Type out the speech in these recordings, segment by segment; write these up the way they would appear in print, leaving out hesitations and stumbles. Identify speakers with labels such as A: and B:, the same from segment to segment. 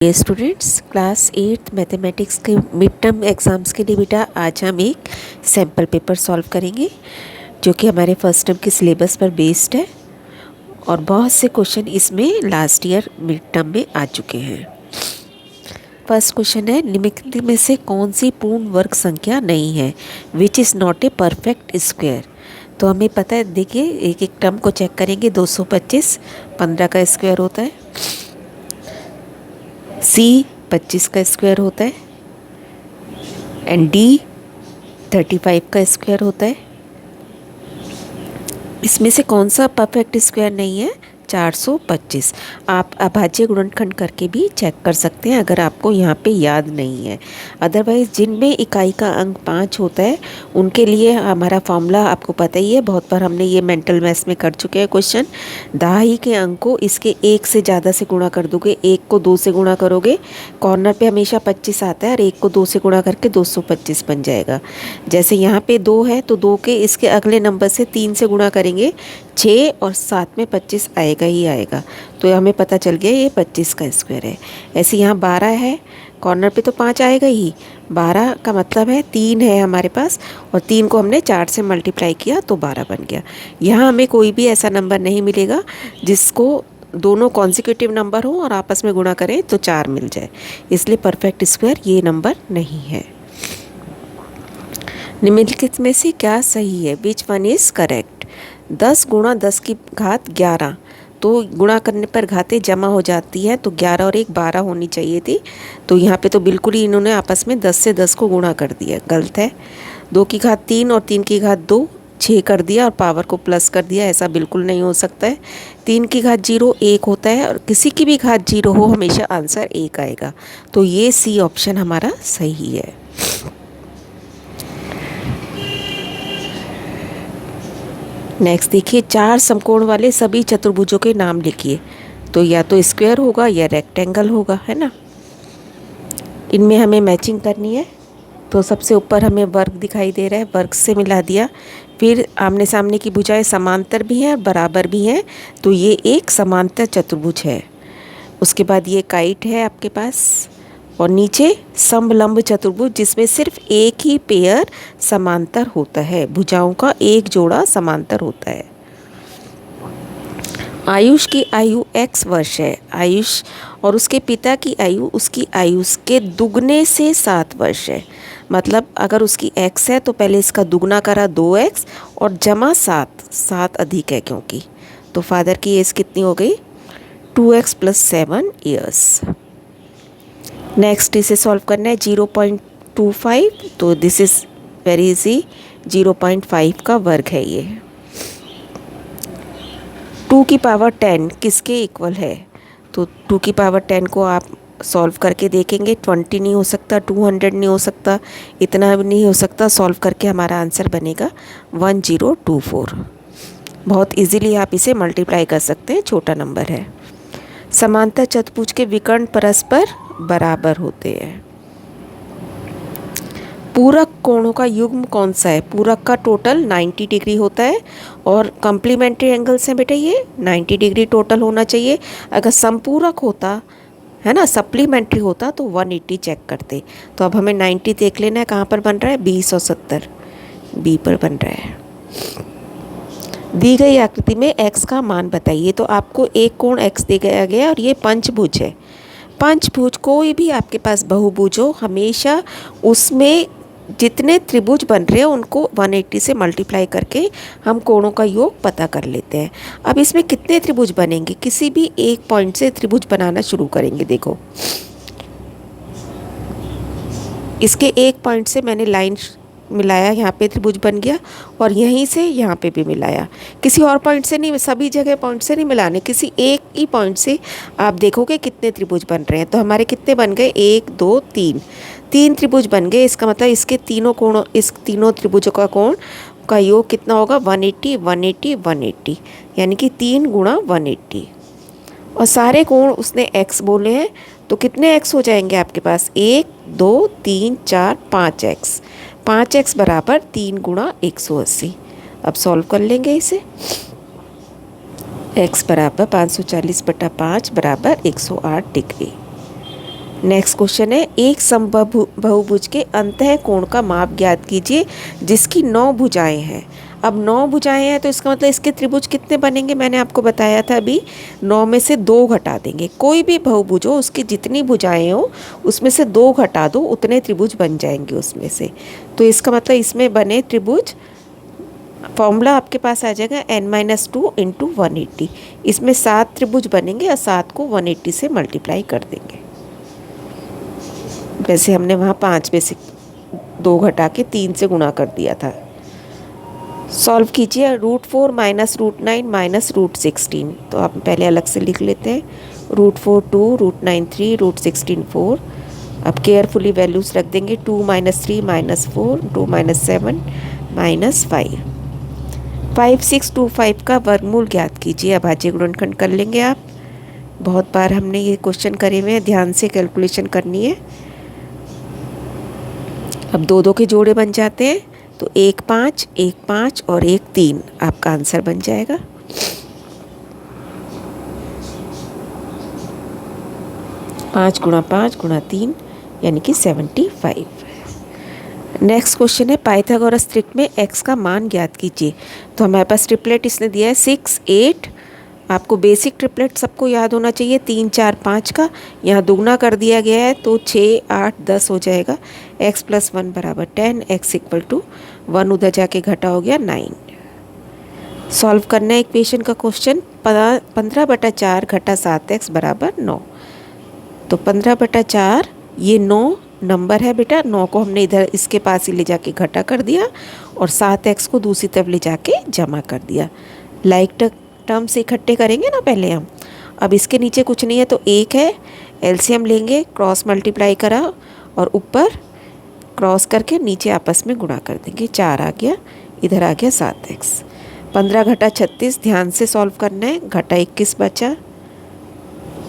A: ये students class 8 mathematics के mid term exams के लिए बेटा आज हम एक सैम्पल पेपर सॉल्व करेंगे जो कि हमारे फर्स्ट टर्म के सिलेबस पर बेस्ड है और बहुत से क्वेश्चन इसमें लास्ट ईयर मिड टर्म में आ चुके हैं। फर्स्ट क्वेश्चन है, निम्नलिखित में से कौन सी पूर्ण वर्ग संख्या नहीं है which is not a perfect square. तो हमें पता है, देखिए एक एक टर्म को चेक करेंगे। 225 15 का स्क्वायर होता है, सी 25 का स्क्वायर होता है एंड डी 35 का स्क्वायर होता है। इसमें से कौन सा परफेक्ट स्क्वायर नहीं है? 425। आप अभाज्य गुणनखंड करके भी चेक कर सकते हैं अगर आपको यहाँ पे याद नहीं है। अदरवाइज़ जिनमें इकाई का अंक 5 होता है उनके लिए हमारा फॉर्मूला आपको पता ही है, बहुत बार हमने ये मेंटल मैथ्स में कर चुके हैं क्वेश्चन। दहाई के अंक को इसके 1 से ज़्यादा से गुणा कर दोगे, 1 को 2 से गुणा करोगे, कॉर्नर पे हमेशा 25 आता है और 1 को 2 से गुणा करके 225 बन जाएगा। जैसे यहाँ पे 2 है तो 2 के इसके अगले नंबर से 3 से गुणा करेंगे 6 और साथ में 25 आएगा ही आएगा। तो हमें पता चल गया ये 25 का स्क्वायर है। ऐसे यहाँ 12 है, कॉर्नर पे तो 5 आएगा ही। 12 का मतलब है 3 है हमारे पास और 3 को हमने 4 से मल्टीप्लाई किया तो 12 बन गया। यहाँ हमें कोई भी ऐसा नंबर नहीं मिलेगा जिसको दोनों कॉन्सिक्यूटिव नंबर हो और आपस में गुणा करें तो 4 मिल जाए, इसलिए परफेक्ट स्क्वायर ये नंबर नहीं है। निम्नलिखित में से क्या सही है? Which one is correct? 10 गुणा 10 की घात 11, तो गुणा करने पर घातें जमा हो जाती है, तो 11 और 1 12 होनी चाहिए थी। तो यहाँ पे तो बिल्कुल ही इन्होंने आपस में 10 से 10 को गुणा कर दिया, गलत है। 2 की घात 3 और 3 की घात 2, 6 कर दिया और पावर को प्लस कर दिया, ऐसा बिल्कुल नहीं हो सकता है। 3 की घात 0 1 होता है और किसी की भी घात 0 हो हमेशा आंसर 1 आएगा। तो ये सी ऑप्शन हमारा सही है। नेक्स्ट देखिए, 4 समकोण वाले सभी चतुर्भुजों के नाम लिखिए। तो या तो स्क्वायर होगा या रेक्टेंगल होगा, है ना। इनमें हमें मैचिंग करनी है। तो सबसे ऊपर हमें वर्ग दिखाई दे रहा है, वर्ग से मिला दिया। फिर आमने सामने की भुजाएं समांतर भी हैं और बराबर भी हैं, तो ये एक समांतर चतुर्भुज है। उसके बाद ये काइट है आपके पास और नीचे समलंब चतुर्भुज जिसमें सिर्फ एक ही पेयर समांतर होता है, भुजाओं का एक जोड़ा समांतर होता है। आयुष की आयु x वर्ष है, आयुष और उसके पिता की आयु उसकी आयु के दुगने से 7 वर्ष है। मतलब अगर उसकी x है तो पहले इसका दुगना करा 2x और जमा 7 अधिक है क्योंकि, तो फादर की एज कितनी हो गई? 2x + 7 years. नेक्स्ट इसे सॉल्व करना है 0.25, तो दिस इज़ वेरी इजी, 0.5 का वर्ग है ये। 2 की पावर 10 किसके इक्वल है? तो 2 की पावर 10 को आप सॉल्व करके देखेंगे, 20 नहीं हो सकता, 200 नहीं हो सकता, इतना भी नहीं हो सकता। सॉल्व करके हमारा आंसर बनेगा 1024। बहुत इजीली आप इसे मल्टीप्लाई कर सकते हैं, छोटा नंबर है। समांतर चतुर्भुज के विकर्ण परस्पर बराबर होते हैं। पूरक कोणों का युग्म कौन सा है? पूरक का टोटल 90 डिग्री होता है और कॉम्प्लीमेंट्री एंगल्स हैं बेटा, ये 90 डिग्री टोटल होना चाहिए। अगर संपूरक होता है ना, सप्लीमेंट्री होता तो 180 चेक करते। तो अब हमें 90 देख लेना है कहाँ पर बन रहा है, 20 और 70 बी पर बन रहा है। दी गई आकृति में x का मान बताइए। तो आपको एक कोण x दिया गया और ये पंचभुज है। पंचभुज कोई भी आपके पास बहुभुज हो, हमेशा उसमें जितने त्रिभुज बन रहे हैं उनको 180 से मल्टीप्लाई करके हम कोणों का योग पता कर लेते हैं। अब इसमें कितने त्रिभुज बनेंगे? किसी भी एक पॉइंट से त्रिभुज बनाना शुरू करेंगे। देखो इसके एक पॉइंट से मैंने लाइन मिलाया, यहाँ पे त्रिभुज बन गया और यहीं से यहाँ पे भी मिलाया। किसी और पॉइंट से नहीं, सभी जगह पॉइंट से नहीं मिलाने, किसी एक ही पॉइंट से आप देखोगे कितने त्रिभुज बन रहे हैं। तो हमारे कितने बन गए? 1 2 3 त्रिभुज बन गए। इसका मतलब इसके तीनों कोणों, इस तीनों त्रिभुजों का कोण का योग कितना होगा? 180 180 180, यानी कि 3 गुणा 180। और सारे कोण उसने x बोले हैं, तो कितने x हो जाएंगे आपके पास? 1 2 3 4 5x। 5x बराबर 3 गुणा 180। अब सॉल्व कर लेंगे इसे। x बराबर 540/5 बराबर 108 डिग्री। नेक्स्ट क्वेश्चन है, एक समबाहु बहुभुज के अंतः कोण का माप ज्ञात कीजिए जिसकी 9 भुजाएं हैं। अब 9 भुजाएं हैं तो इसका मतलब इसके त्रिभुज कितने बनेंगे, मैंने आपको बताया था अभी, 9 में से 2 घटा देंगे। कोई भी बहुभुज हो उसकी जितनी भुजाएं हो उसमें से 2 घटा दो, उतने त्रिभुज बन जाएंगे उसमें से। तो इसका मतलब इसमें बने त्रिभुज, फॉर्मूला आपके पास आ जाएगा n-2 इंटू 180। इसमें 7 त्रिभुज बनेंगे और 7 को 180 से मल्टीप्लाई कर देंगे। वैसे हमने वहाँ 5 में से 2 घटा के 3 से गुणा कर दिया था। सॉल्व कीजिए, √4 माइनस √9 माइनस √16। तो आप पहले अलग से लिख लेते हैं, √4 2, √9 3, √16 4। अब केयरफुली वैल्यूज़ रख देंगे, 2 माइनस 3 माइनस 4, 2 माइनस 7 माइनस 5। 5625 का वर्गमूल ज्ञात कीजिए। अभाज्य गुणनखंड कर लेंगे आप, बहुत बार हमने ये क्वेश्चन करे हुए हैं, ध्यान से कैलकुलेशन करनी है। अब 2 के जोड़े बन जाते हैं, तो 1 5, 1 5 और 1 3 आपका आंसर बन जाएगा। पाँच गुणा 3 यानी कि 75। नेक्स्ट क्वेश्चन है, पाइथागोरस त्रिक में x का मान ज्ञात कीजिए। तो हमारे पास ट्रिपलेट इसने दिया है 6 8। आपको बेसिक ट्रिपलेट सबको याद होना चाहिए, 3 4 5 का। यहाँ दुगना कर दिया गया है तो 6 8 10 हो जाएगा। x + 1 = 10, x = 1 उधर जाके घटा हो गया 9। सॉल्व करना है इक्वेशन का क्वेश्चन, 15/4 घटा 7x = 9। तो 15/4 ये 9 नंबर है बेटा, 9 को हमने इधर इसके पास ही ले जाके घटा कर दिया और 7x को दूसरी तरफ ले जाके जमा कर दिया। लाइक टर्म से इकट्ठे करेंगे ना पहले हम। अब इसके नीचे कुछ नहीं है तो 1 है, एलसीएम लेंगे, क्रॉस मल्टीप्लाई करा और ऊपर क्रॉस करके नीचे आपस में गुणा कर देंगे। 4 आ गया, इधर आ गया 7x। 15 घटा 36, ध्यान से सॉल्व करना है, घटा 21 बचा।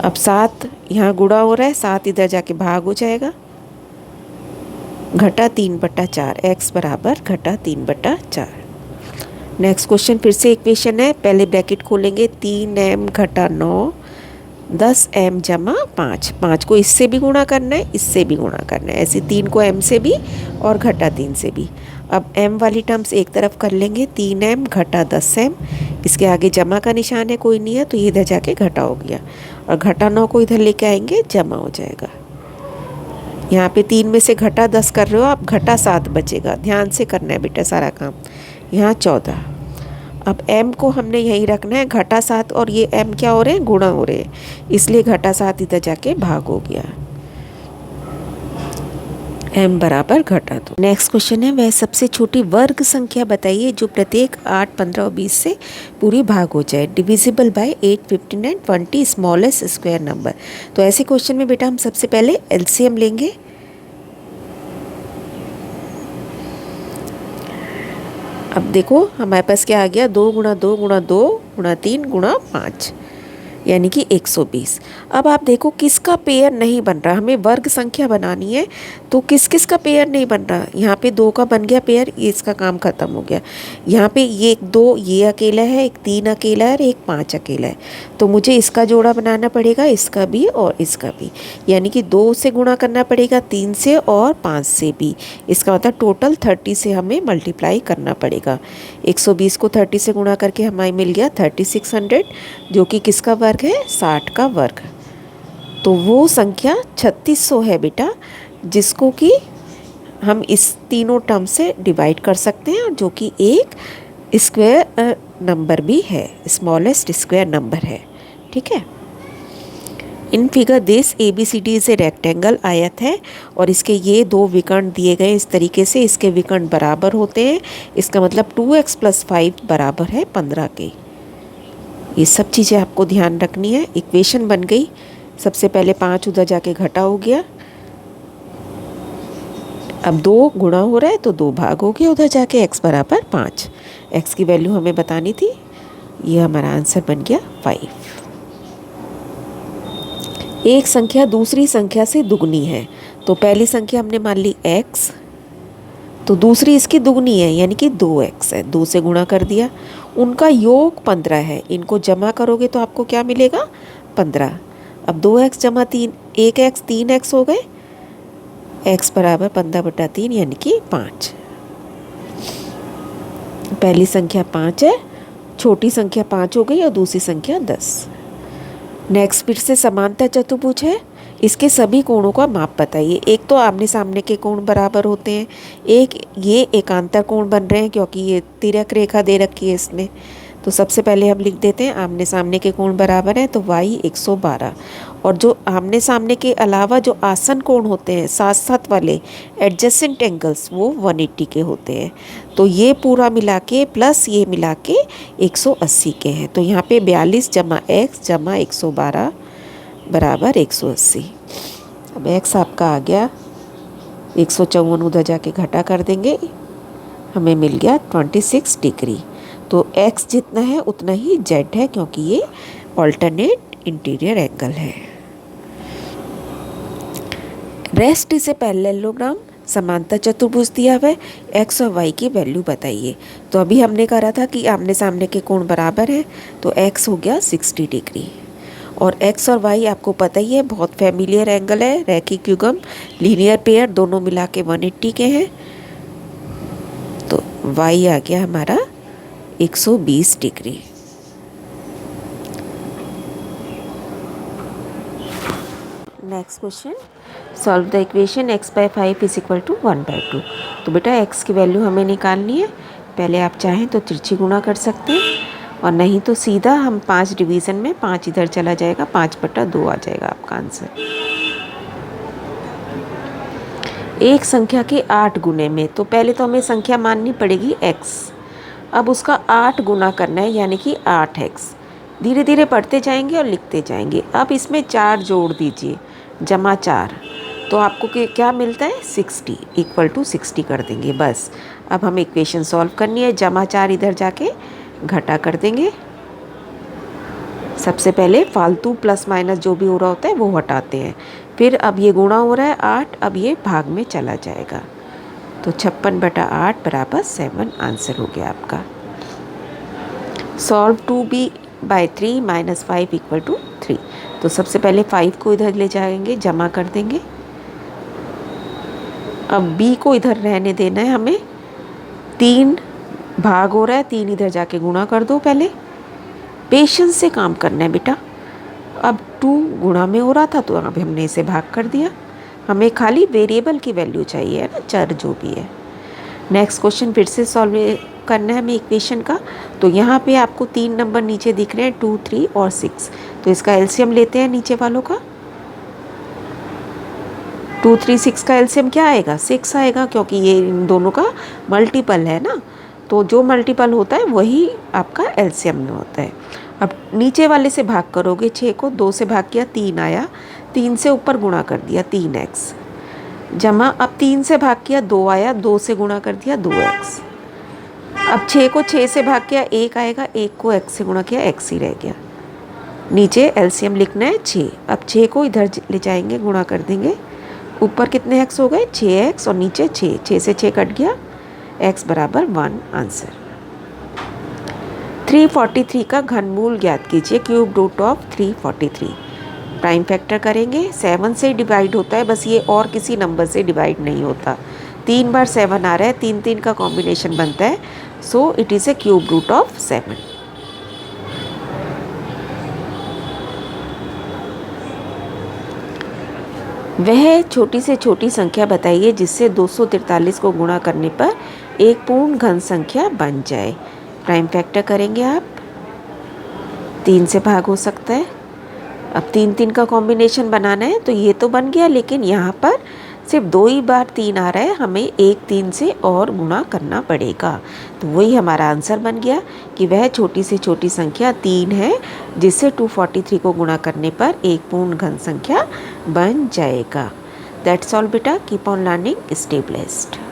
A: अब 7 यहाँ गुणा हो रहा है, 7 इधर जाके भाग हो जाएगा, घटा 3/4, x बराबर घटा 3/4। नेक्स्ट क्वेश्चन फिर से इक्वेशन है, पहले ब्रैकेट खोलेंगे, 3m घटा 9 10m जमा 5। 5 को इससे भी गुणा करना है, इससे भी गुणा करना है, ऐसे 3 को m से भी और घटा 3 से भी। अब m वाली टर्म्स एक तरफ कर लेंगे, 3m घटा 10m, इसके आगे जमा का निशान है, कोई नहीं है तो ये इधर जाके घटा हो गया और घटा 9 को इधर लेके आएंगे, जमा हो जाएगा। यहाँ पे 3 में से घटा 10 कर रहे हो आप, घटा 7 बचेगा, ध्यान से करना है बेटा सारा काम। यहाँ 14। अब m को हमने यहीं रखना है, घटा 7 और ये m क्या हो रहे हैं, गुणा हो रहे हैं, इसलिए घटा 7 इधर जाके भाग हो गया, m बराबर घटा 2। नेक्स्ट क्वेश्चन है, वह सबसे छोटी वर्ग संख्या बताइए जो प्रत्येक 8 15 और 20 से पूरी भाग हो जाए, divisible by 8 15 and 20 smallest square number. तो ऐसे क्वेश्चन में बेटा हम सबसे पहले एलसीएम लेंगे। अब देखो हमारे पास क्या आ गया, 2 × 2 × 2 × 3 × 5 यानी कि 120। अब आप देखो किसका पेयर नहीं बन रहा, हमें वर्ग संख्या बनानी है तो किस किस का पेयर नहीं बन रहा। यहाँ पे 2 का बन गया पेयर, ये इसका काम खत्म हो गया। यहाँ पे ये 2 ये अकेला है, एक 3 अकेला है और एक 5 अकेला है, तो मुझे इसका जोड़ा बनाना पड़ेगा, इसका भी और इसका भी, यानी कि 2 से गुणा करना पड़ेगा, 3 से और 5 से भी। इसका मतलब टोटल 30 से हमें मल्टीप्लाई करना पड़ेगा। 120 को 30 से गुणा करके हमें मिल गया 3600, जो कि किसका वर्ग है, 60 का वर्ग। तो वो संख्या 3600 है बेटा, जिसको कि हम इस तीनों टर्म से डिवाइड कर सकते हैं, जो कि एक स्क्वायर नंबर भी है, स्मॉलेस्ट स्क्वायर नंबर है। ठीक है। In figure this ABCD is a rectangle, आयत है और इसके ये 2 विकर्ण दिए गए इस तरीके से, इसके विकर्ण बराबर होते हैं। इसका मतलब 2x + 5 बराबर है 15 के। ये सब चीज़ें आपको ध्यान रखनी है। इक्वेशन बन गई, सबसे पहले 5 उधर जाके घटा हो गया, अब 2 गुणा हो रहा है तो 2 भाग हो गया उधर जाके, x बराबर 5। x की वैल्यू हमें बतानी थी, ये हमारा आंसर बन गया 5। एक संख्या दूसरी संख्या से दुगनी है, तो पहली संख्या हमने मान ली x, तो दूसरी इसकी दुगनी है यानी कि 2x है, 2 से गुणा कर दिया। उनका योग 15 है, इनको जमा करोगे तो आपको क्या मिलेगा, 15। अब 2x जमा 3, 1x 3x हो गए, x बराबर 15/3 यानी कि 5। पहली संख्या 5 है, छोटी संख्या 5 हो गई और दूसरी संख्या 10। नेक्स्ट फिर से समांतर चतुर्भुज है, इसके सभी कोणों का माप बताइए। एक तो आमने सामने के कोण बराबर होते हैं, एक ये एकांतर कोण बन रहे हैं क्योंकि ये तिर्यक रेखा दे रखी है इसमें। तो सबसे पहले हम लिख देते हैं आमने सामने के कोण बराबर हैं, तो y 112, और जो आमने सामने के अलावा जो आसन कोण होते हैं साथ साथ वाले एडजेसेंट एंगल्स वो 180 के होते हैं। तो ये पूरा मिला के प्लस ये मिला के 180 के हैं। तो यहाँ पे 42 जमा x जमा 112 बराबर 180। अब x आपका आ गया 154, उधर जाके घटा कर देंगे, हमें मिल गया 26 डिग्री। तो x जितना है उतना ही z है क्योंकि ये ऑल्टरनेट इंटीरियर एंगल है। रेस्ट इज ए पैरेललोग्राम, समांतर चतुर्भुज दिया हुआ है, x और y की वैल्यू बताइए। तो अभी हमने करा था कि आमने सामने के कोण बराबर है, तो x हो गया 60 डिग्री, और x और y आपको पता ही है बहुत फैमिलियर एंगल है, रैखिक युग्म लीनियर पेयर दोनों मिला के 180 के हैं। तो y आ गया हमारा 120 degree. Next question, solve the equation x/5 is equal to 1/2। तो बेटा x की वैल्यू हमें निकालनी है। पहले आप चाहें तो तिरछी गुणा कर सकते हैं, और नहीं तो सीधा हम 5 डिवीज़न में 5 इधर चला जाएगा, 5/2 आ जाएगा आपका आंसर। एक संख्या के 8 गुने में, तो पहले तो हमें संख्या माननी पड़ेगी x, अब उसका 8 गुना करना है यानी कि 8x। धीरे धीरे पढ़ते जाएंगे और लिखते जाएंगे। अब इसमें 4 जोड़ दीजिए, जमा 4, तो आपको क्या मिलता है 60 इक्वल टू 60 कर देंगे बस। अब हमें इक्वेशन सॉल्व करनी है, जमा 4 इधर जाके घटा कर देंगे। सबसे पहले फालतू प्लस माइनस जो भी हो रहा होता है वो हटाते हैं, फिर अब ये गुणा हो रहा है 8, अब ये भाग में चला जाएगा। तो 56/8 बराबर 7 आंसर हो गया आपका। Solve 2b/3 - 5 equal to 3। तो सबसे पहले 5 को इधर ले जाएंगे, जमा कर देंगे। अब b को इधर रहने देना है हमें, 3 भाग हो रहा है, 3 इधर जाके गुणा कर दो। पहले पेशेंस से काम करना है बेटा। अब 2 गुणा में हो रहा था तो अब हमने इसे भाग कर दिया। हमें खाली वेरिएबल की वैल्यू चाहिए है ना, चर जो भी है। नेक्स्ट क्वेश्चन फिर से सॉल्व करना है हमें इक्वेशन का। तो यहाँ पे आपको 3 नंबर नीचे दिख रहे हैं, 2, 3 और 6। तो इसका एलसीएम लेते हैं नीचे वालों का। 2, 3, 6 का एलसीएम क्या आएगा 6 आएगा, क्योंकि ये इन दोनों का मल्टीपल है ना। तो जो मल्टीपल होता है वही आपका एलसीएम में होता है। अब नीचे वाले से भाग करोगे, 6 को 2 से भाग किया 3 आया, 3 से ऊपर गुणा कर दिया 3x, जमा अब 3 से भाग किया 2 आया, 2 से गुणा कर दिया 2x। अब 6 को 6 से भाग किया 1 आएगा, 1 को x से गुणा किया x ही रह गया। नीचे एलसीएम लिखना है 6। अब 6 को इधर ले जाएंगे, गुणा कर देंगे। ऊपर कितने x हो गए 6x, और नीचे 6, 6 से 6 कट गया, x बराबर 1 आंसर। 343 का घनमूल ज्ञात कीजिए, cube root of 343। Prime factor करेंगे, 7 से डिवाइड होता है बस, ये और किसी नंबर से डिवाइड नहीं होता। 3 बार 7 आ रहा है, 3 3 का कॉम्बिनेशन बनता है, so it is a cube root of 7। वह छोटी से छोटी संख्या बताइए जिससे 243 को गुणा करने पर एक पूर्ण घन संख्या बन जाए। प्राइम फैक्टर करेंगे आप, 3 से भाग हो सकता है। अब 3 3 का कॉम्बिनेशन बनाना है, तो ये तो बन गया, लेकिन यहाँ पर सिर्फ 2 ही बार 3 आ रहा है, हमें 1 3 से और गुणा करना पड़ेगा। तो वही हमारा आंसर बन गया कि वह छोटी से छोटी संख्या 3 है जिससे 243 को गुणा करने पर एक पूर्ण घन संख्या बन जाएगा। दैट्स ऑल बेटा, keep on learning, stay blessed.